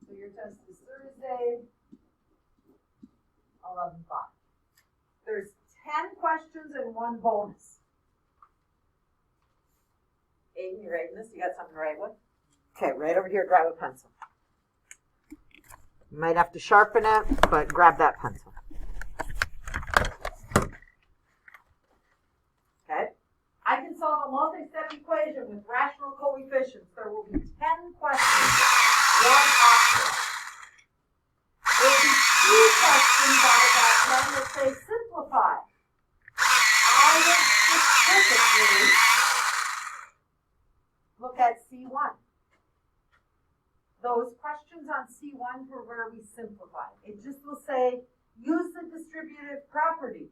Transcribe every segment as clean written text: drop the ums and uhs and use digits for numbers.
So your test is Thursday, 11/5. There's 10 questions and 1 bonus. Aiden, you writing this? You got something to write with? Okay, right over here, grab a pencil. You might have to sharpen it, but grab that pencil. Okay? I can solve a multi-step equation with rational coefficients. There will be 10 questions, 1 option. There will be 2 questions out of that 10 that say simplify. I will specifically look at C1. Those questions on C1 were where we simplify. It just will say, use the distributive property.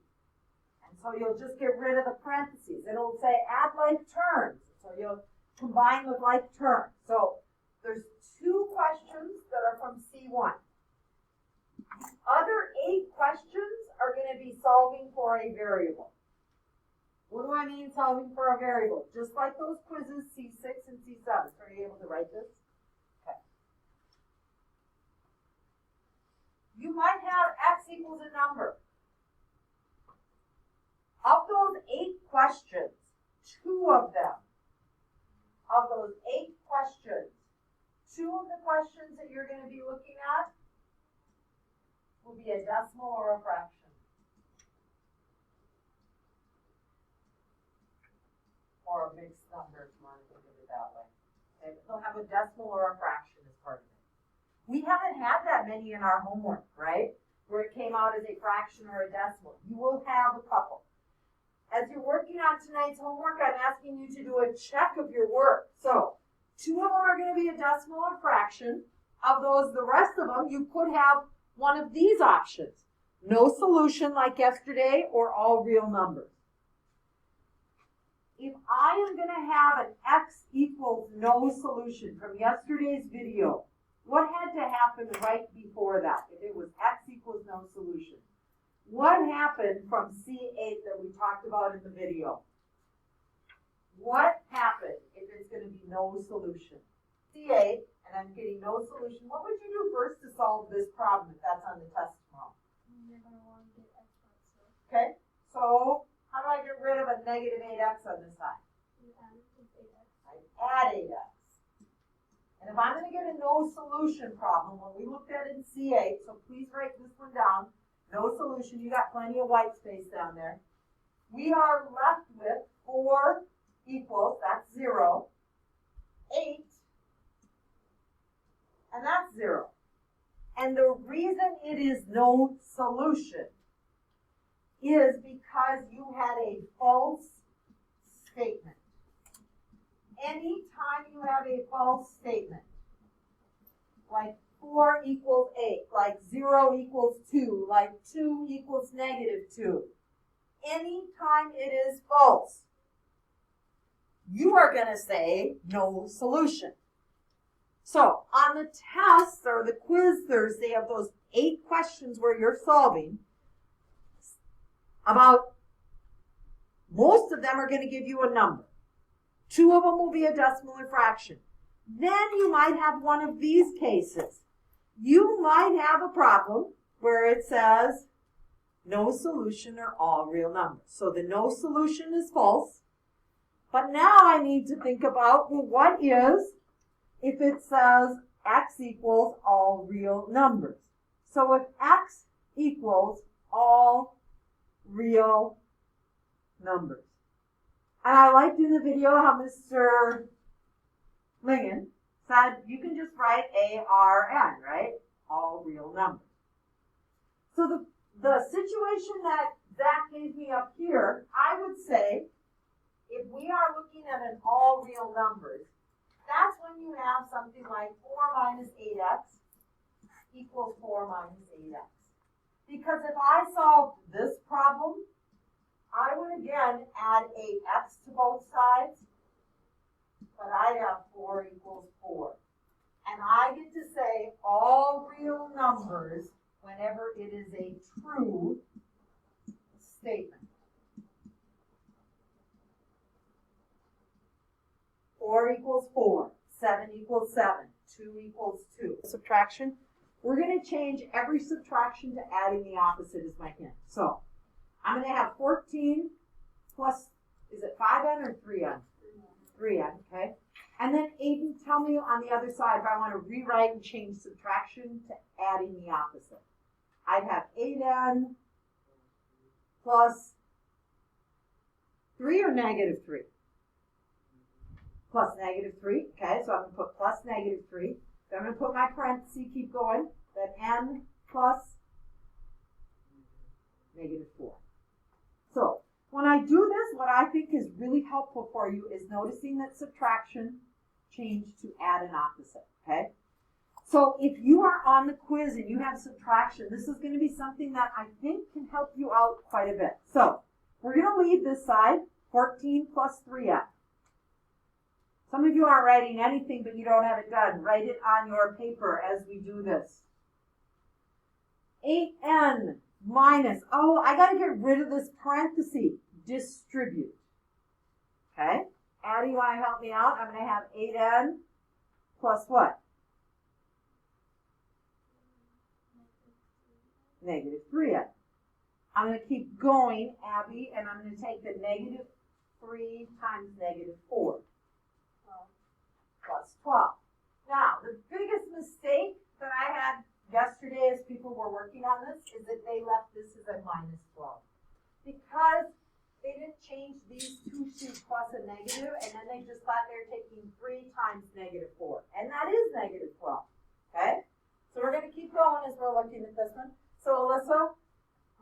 And so you'll just get rid of the parentheses. It'll say, add like terms. So you'll combine with like terms. So there's 2 questions that are from C1. The other 8 questions are going to be solving for a variable. What do I mean solving for a variable? Just like those quizzes, C6 and C7. Are you able to write this? Okay. You might have x equals a number. Of those 8 questions, 2 of them, of those 8 questions, 2 of the questions that you're going to be looking at will be a decimal or a fraction. Or a mixed number, if you want to think of it that way. Okay, they'll have a decimal or a fraction as part of it. We haven't had that many in our homework, right? Where it came out as a fraction or a decimal. You will have a couple. As you're working on tonight's homework, I'm asking you to do a check of your work. So, 2 of them are going to be a decimal or fraction. Of those, the rest of them, you could have one of these options. No solution like yesterday, or all real numbers. If I am going to have an x equals no solution from yesterday's video, what had to happen right before that if it was x equals no solution? What happened from C8 that we talked about in the video? What happened if it's going to be no solution? C8, and I'm getting no solution. What would you do first to solve this problem if that's on the test tomorrow? You're going to want to get x plus 6. Okay, so how do I get rid of a negative 8x on this side? You add 8x. I add 8x. And if I'm going to get a no solution problem, when we looked at it in C8, so please write this one down, no solution, you got plenty of white space down there. We are left with 4 equals, that's 0, 8, and that's 0. And the reason it is no solution is because you had a false statement. Anytime you have a false statement, like 4 equals 8, like 0 equals 2, like 2 equals negative 2, anytime it is false, you are going to say no solution. So on the test or the quiz Thursday of those 8 questions where you're solving, about most of them are going to give you a number. 2 of them will be a decimal or fraction. Then you might have one of these cases. You might have a problem where it says no solution or all real numbers. So the no solution is false. But now I need to think about, well, what is if it says x equals all real numbers? So if x equals all real numbers. And I liked in the video how Mr. Lingen said you can just write ARN, right? All real numbers. So the situation that Zach gave me up here, I would say if we are looking at an all real numbers, that's when you have something like 4 minus 8x equals 4 minus 8x. Because if I solved this problem, I would again add 8x to both sides, but I'd have 4 equals 4. And I get to say all real numbers whenever it is a true statement. 4 equals 4, 7 equals 7, 2 equals 2. Subtraction. We're going to change every subtraction to adding the opposite is my hint. So I'm going to have 14 plus, is it 5n or 3n? 3n, okay. And then Aiden, tell me on the other side if I want to rewrite and change subtraction to adding the opposite. I'd have 8n plus 3 or negative 3? Plus negative 3, okay, so I'm going to put plus negative 3. So I'm going to put my parenthesis, keep going, then n plus negative 4. So when I do this, what I think is really helpful for you is noticing that subtraction changed to add an opposite, okay? So if you are on the quiz and you have subtraction, this is going to be something that I think can help you out quite a bit. So we're going to leave this side, 14 plus 3n. Some of you aren't writing anything, but you don't have it done. Write it on your paper as we do this. 8n minus, oh, I got to get rid of this parenthesis. Distribute. Okay? Addie, you want to help me out? I'm going to have 8n plus what? Negative 3n. I'm going to keep going, Abby, and I'm going to take the negative 3 times negative 4. Plus 12. Now, the biggest mistake that I had yesterday as people were working on this is that they left this as a minus 12. Because they didn't change these two to plus a negative, and then they just thought they were taking 3 times negative 4. And that is negative 12. Okay? So we're going to keep going as we're looking at this one. So Alyssa,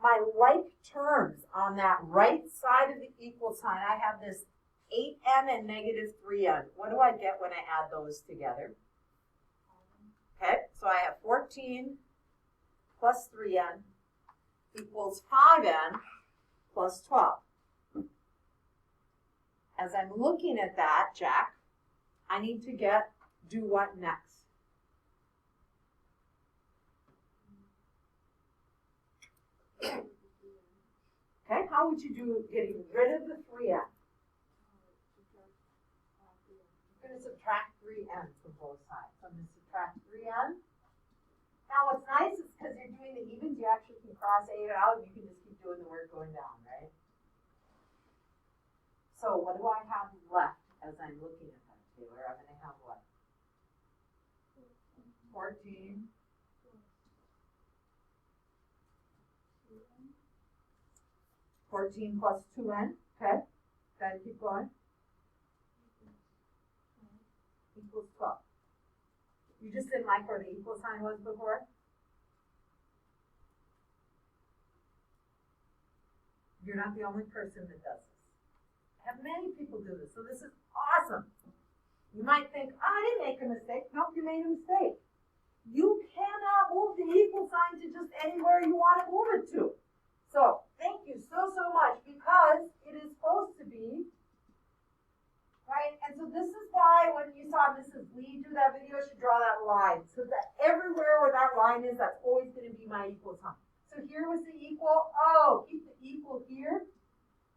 my like terms on that right side of the equal sign, I have this 8n and negative 3n. What do I get when I add those together? Okay, so I have 14 plus 3n equals 5n plus 12. As I'm looking at that, Jack, I need to do what next? Okay, how would you do getting rid of the 3n? I'm going to subtract 3n from both sides. So I'm going to subtract 3n. Now what's nice is because you're doing the evens, you actually can cross it out and you can just keep doing the work going down, right? So what do I have left as I'm looking at that, Taylor? I'm going to have what? 14. 14 plus 2n, okay? Then keep going. Equals 12. You just didn't like where the equal sign was before? You're not the only person that does this. I have many people do this, so this is awesome. You might think, oh, I didn't make a mistake. Nope, you made a mistake. You cannot move the equal sign to just anywhere you want to move it to. So, thank you so much, because it is supposed to be, right? And so this is why when you saw Mrs. Lee do that video, she draw that line. So that everywhere where that line is, that's always going to be my equal sign. So here was the equal. Oh, keep the equal here.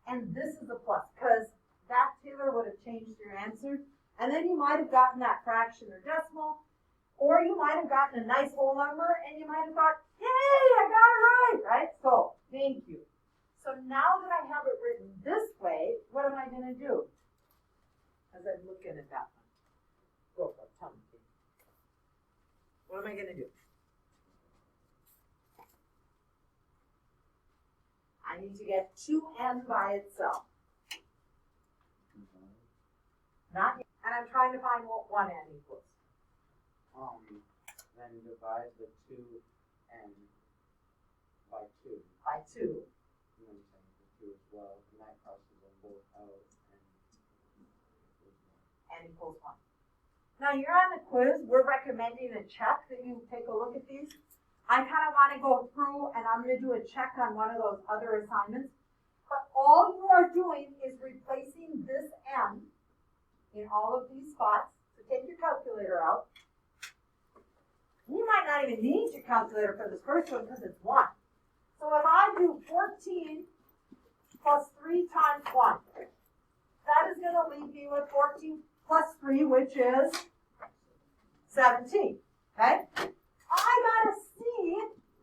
And this is a plus, because that, Taylor, would have changed your answer. And then you might have gotten that fraction or decimal, or you might have gotten a nice whole number, and you might have thought, yay, I got it right, right? So, thank you. So now that I have it written this way, what am I going to do? As I'm looking at that one. Go for it, tell me. What am I going to do? I need to get 2n by itself. Not yet. And I'm trying to find what 1n equals. Then divide the 2n by 2. By 2. And then take the 2 as well, and that crosses them both out, N equals 1. Now you're on the quiz. We're recommending a check that you take a look at these. I kind of want to go through and I'm going to do a check on one of those other assignments. But all you are doing is replacing this n in all of these spots. So take your calculator out. You might not even need your calculator for this first one because it's 1. So if I do 14 plus 3 times 1, that is going to leave me with 14 plus 3, which is 17, okay? I gotta see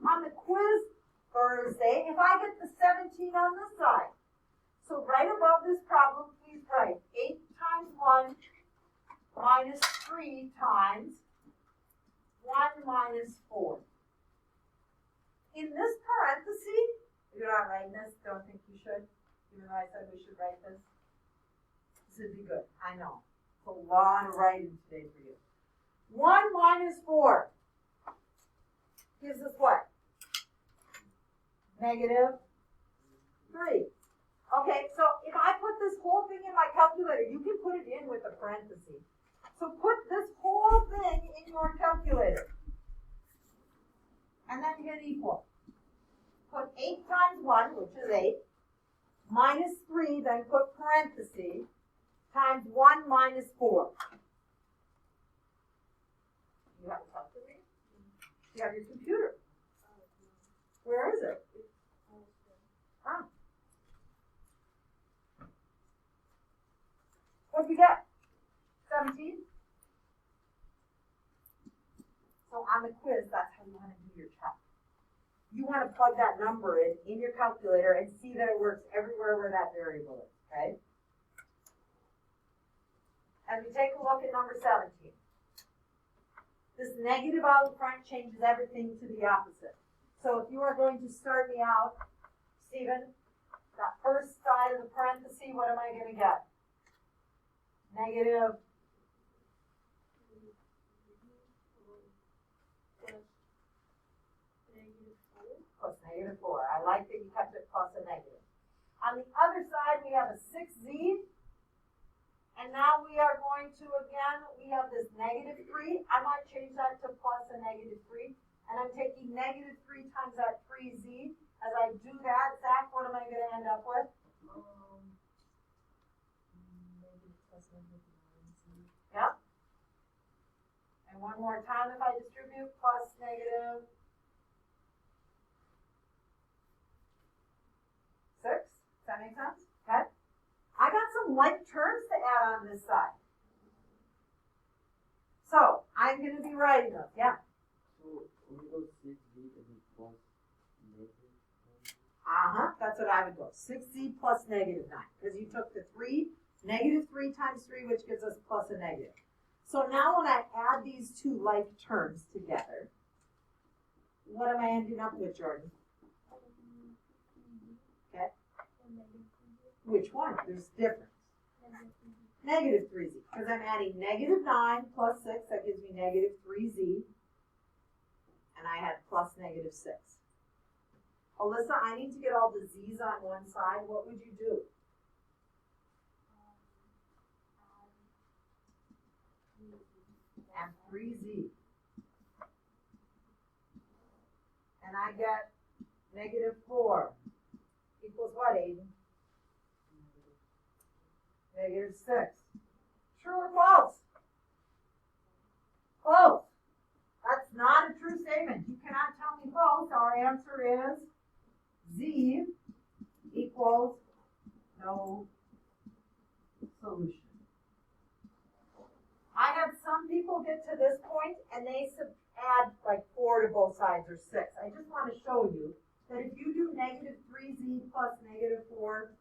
on the quiz Thursday if I get the 17 on this side. So right above this problem, please write 8 times 1 minus 3 times 1 minus 4. In this parenthesis, you're not writing this, don't think you should, even though I said we should write this. This would be good, I know. It's a lot of writing today for you. 1 minus 4 gives us what? Negative 3. Okay, so if I put this whole thing in my calculator, you can put it in with a parenthesis. So put this whole thing in your calculator. And then hit equal. Put 8 times 1, which is 8, minus 3, then put parentheses, times 1 minus 4. You have a calculator? You have your computer. Where is it? Ah. What'd you get? 17? So on the quiz, that's how you want to do your check. You want to plug that number in your calculator and see that it works everywhere where that variable is, okay? And we take a look at number 17. This negative out in front changes everything to the opposite. So if you are going to start me out, Stephen, that first side of the parenthesis, what am I going to get? Negative. Plus negative 4. I like that you kept it plus a negative. On the other side, we have a 6z. And now we are going to, again, we have this negative 3. I might change that to plus a negative 3. And I'm taking negative 3 times that 3z. As I do that, Zach, what am I going to end up with? Negative plus negative 9z. Yeah. And one more time, if I distribute, plus negative 6. Does that make sense? Okay. I got some like terms to add on this side. So I'm going to be writing them. Yeah. So when you go 6z is it plus negative 9? That's what I would go. 6z plus negative 9. Because you took the 3, negative 3 times 3, which gives us plus a negative. So now when I add these two like terms together, what am I ending up with, Jordan? Okay. Which one? There's difference. Negative 3z. Because I'm adding negative 9 plus 6. That gives me negative 3z. And I had plus negative 6. Alyssa, I need to get all the z's on one side. What would you do? And 3z. And I get negative 4 equals what, Aiden? Negative 6. True or false? False. That's not a true statement. You cannot tell me false. Our answer is z equals no solution. I had some people get to this point and they add like 4 to both sides or 6. I just want to show you that if you do negative 3z plus negative 4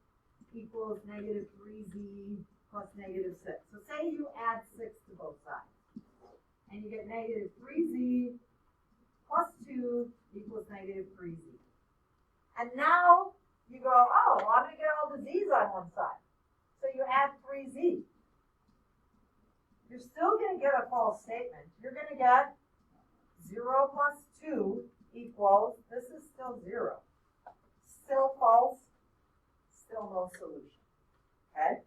equals negative 3z plus negative 6. So say you add 6 to both sides. And you get negative 3z plus 2 equals negative 3z. And now you go, oh, well, I'm going to get all the z's on one side. So you add 3z. You're still going to get a false statement. You're going to get 0 plus 2 equals, this is still 0. Still false, still no solution. Okay?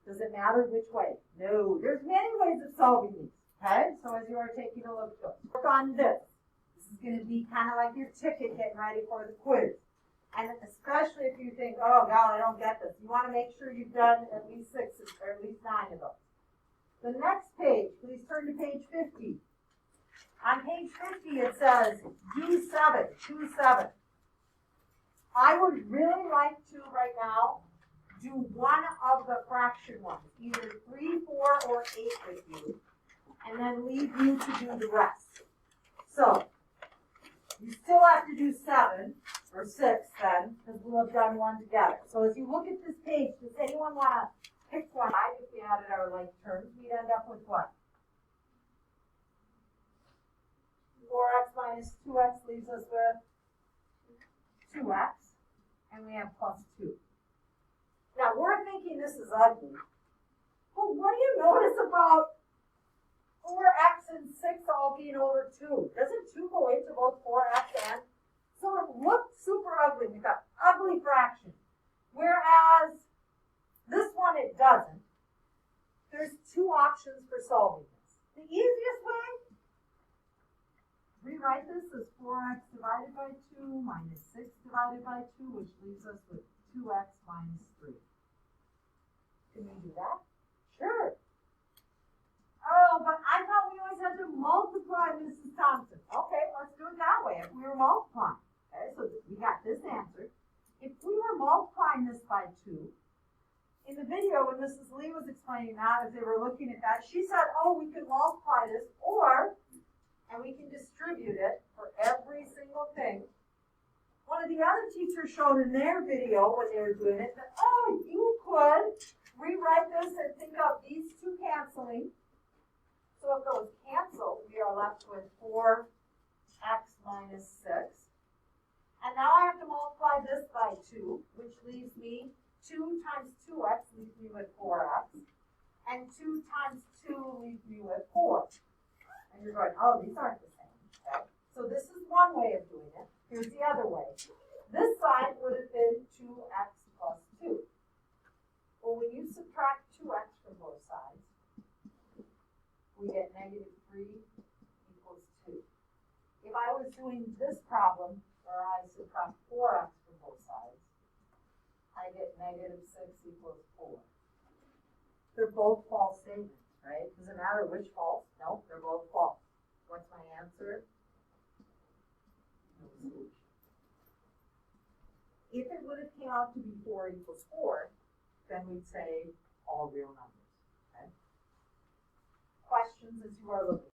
Does it matter which way? No. There's many ways of solving these. Okay? So as you are taking a look, work on this. This is going to be kind of like your ticket getting ready for the quiz. And especially if you think, oh, God, I don't get this. You want to make sure you've done at least 6 or at least 9 of those. The next page, please turn to page 50. On page 50, it says, do 7, 2 7. I would really like to, right now, do one of the fraction ones, either 3, 4, or 8 with you. and then leave you to do the rest. So, you still have to do 7 or 6 then, because we'll have done one together. So as you look at this page, does anyone want to pick one? If we added our like terms, we'd end up with what? 4x minus 2x leaves us with 2x, and we have plus 2. Now, we're thinking this is ugly, but what do you notice about 4x and 6 all being over 2? Doesn't 2 go into both 4x and? So it looked super ugly. We've got ugly fraction. Whereas this one, it doesn't. There's 2 options for solving this. The easiest way, rewrite this as 4x divided by 2 minus 6 divided by 2, which leaves us with 2x minus 3. Can we do that? Sure. Oh, but I thought we always had to multiply, Mrs. Thompson. Okay, let's do it that way. If we were multiplying. Okay, so we got this answer. If we were multiplying this by 2, in the video when Mrs. Lee was explaining that, as they were looking at that, she said, oh, we could multiply this, and we can distribute it for every single thing. One of the other teachers showed in their video when they were doing it that, oh, you could rewrite this and think of these 2 canceling. So if those cancel, we are left with 4x minus 6. And now I have to multiply this by 2, which leaves me 2 times 2x leaves me with 4x. And 2 times 2 leaves me with 4. And you're going, oh, these aren't the same. Okay? So this is one way of doing it. Here's the other way. This side would have been 2x plus 2. Well, when you subtract 2x from both sides, we get negative 3 equals 2. If I was doing this problem where I subtract 4x from both sides, I get negative 6 equals 4. They're both false statements, right? Doesn't matter which false. No, they're both false. What's my answer? If it would have came out to be 4 equals 4, then we'd say all real numbers. Okay? Questions as you are looking.